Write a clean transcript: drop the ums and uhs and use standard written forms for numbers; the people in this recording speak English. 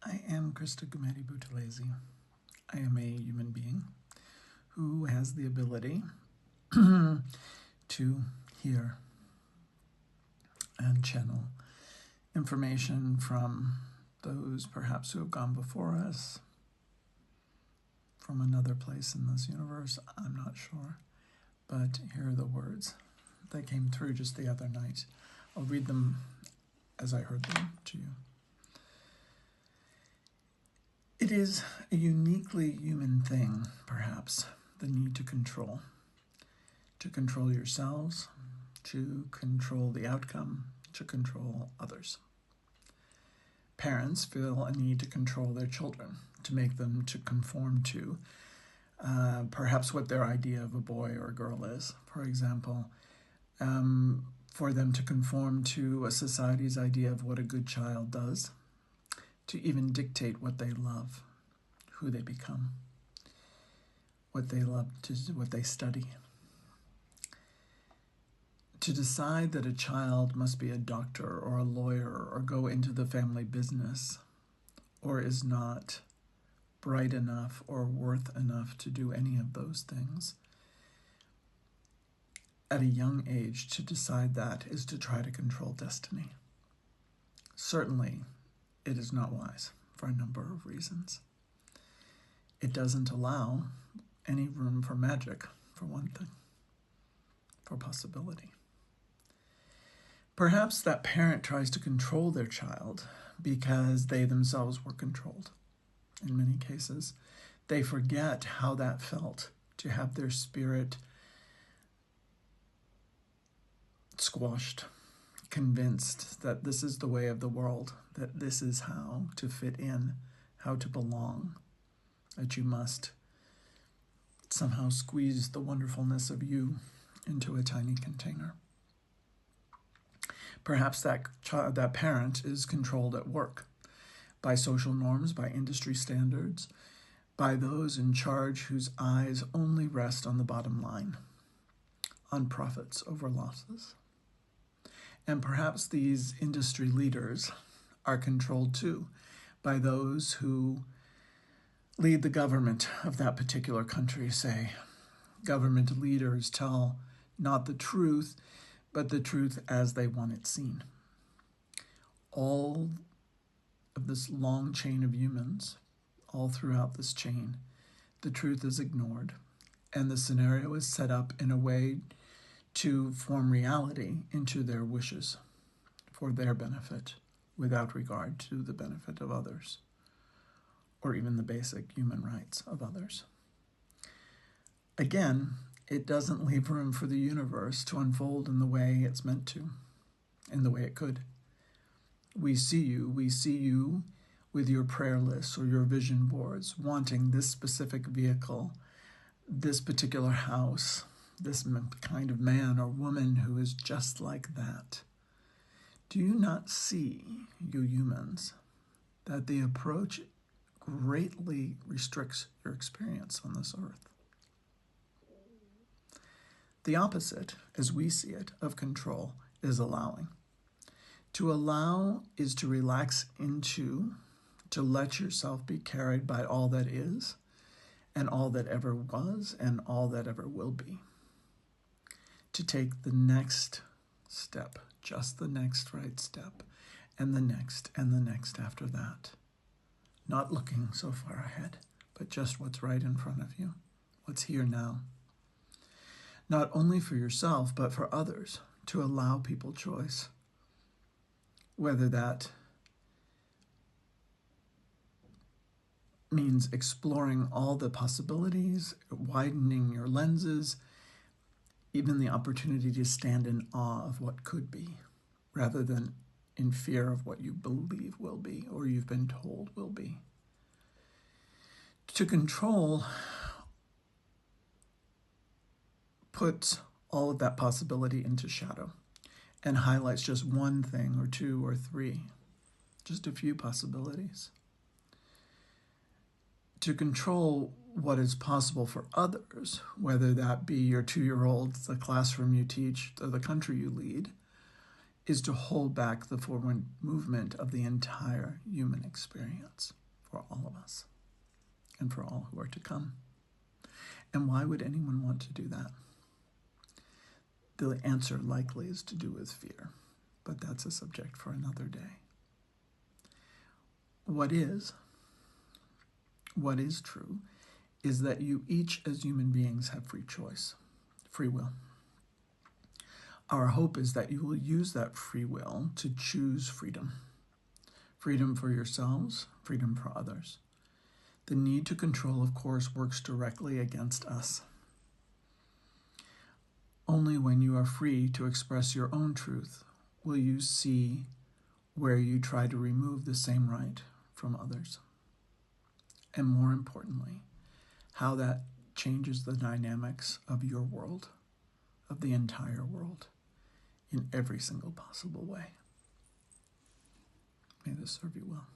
I am Krista Gumedi Buthelezi. I am a human being who has the ability to hear and channel information from those perhaps who have gone before us, from another place in this universe, I'm not sure. But here are the words that came through just the other night. I'll read them as I heard them to you. It is a uniquely human thing, perhaps, the need to control yourselves, to control the outcome, to control others. Parents feel a need to control their children, to make them to conform to perhaps what their idea of a boy or a girl is. For example, for them to conform to a society's idea of what a good child does, to even dictate what they love, who they become, what they love, what they study. To decide that a child must be a doctor or a lawyer or go into the family business, or is not bright enough or worth enough to do any of those things. At a young age, to decide that is to try to control destiny. Certainly, it is not wise for a number of reasons. It doesn't allow any room for magic, for one thing, for possibility. Perhaps that parent tries to control their child because they themselves were controlled. In many cases, they forget how that felt to have their spirit squashed, convinced that this is the way of the world, that this is how to fit in, how to belong, that you must somehow squeeze the wonderfulness of you into a tiny container. Perhaps that parent is controlled at work by social norms, by industry standards, by those in charge whose eyes only rest on the bottom line, on profits over losses. And perhaps these industry leaders are controlled too by those who lead the government of that particular country, say. Government leaders tell not the truth, but the truth as they want it seen. All of this long chain of humans, all throughout this chain, the truth is ignored, and the scenario is set up in a way to form reality into their wishes for their benefit, without regard to the benefit of others, or even the basic human rights of others. Again, it doesn't leave room for the universe to unfold in the way it's meant to, in the way it could. We see you with your prayer lists or your vision boards, wanting this specific vehicle, this particular house, this kind of man or woman who is just like that. Do you not see, you humans, that the approach greatly restricts your experience on this earth? The opposite, as we see it, of control is allowing. To allow is to relax into, to let yourself be carried by all that is, and all that ever was, and all that ever will be. To take the next step, just the next right step, and the next after that. Not looking so far ahead, but just what's right in front of you, what's here now. Not only for yourself, but for others, to allow people choice. Whether that means exploring all the possibilities, widening your lenses, even the opportunity to stand in awe of what could be, rather than in fear of what you believe will be, or you've been told will be. To control puts all of that possibility into shadow and highlights just one thing or two or three, just a few possibilities. To control what is possible for others, whether that be your 2-year-old, the classroom you teach, or the country you lead, is to hold back the forward movement of the entire human experience for all of us and for all who are to come. And why would anyone want to do that? The answer likely is to do with fear, but that's a subject for another day. What is true is that you each as human beings have free choice, free will. Our hope is that you will use that free will to choose freedom. Freedom for yourselves, freedom for others. The need to control, of course, works directly against us. Only when you are free to express your own truth will you see where you try to remove the same right from others. And more importantly, how that changes the dynamics of your world, of the entire world, in every single possible way. May this serve you well.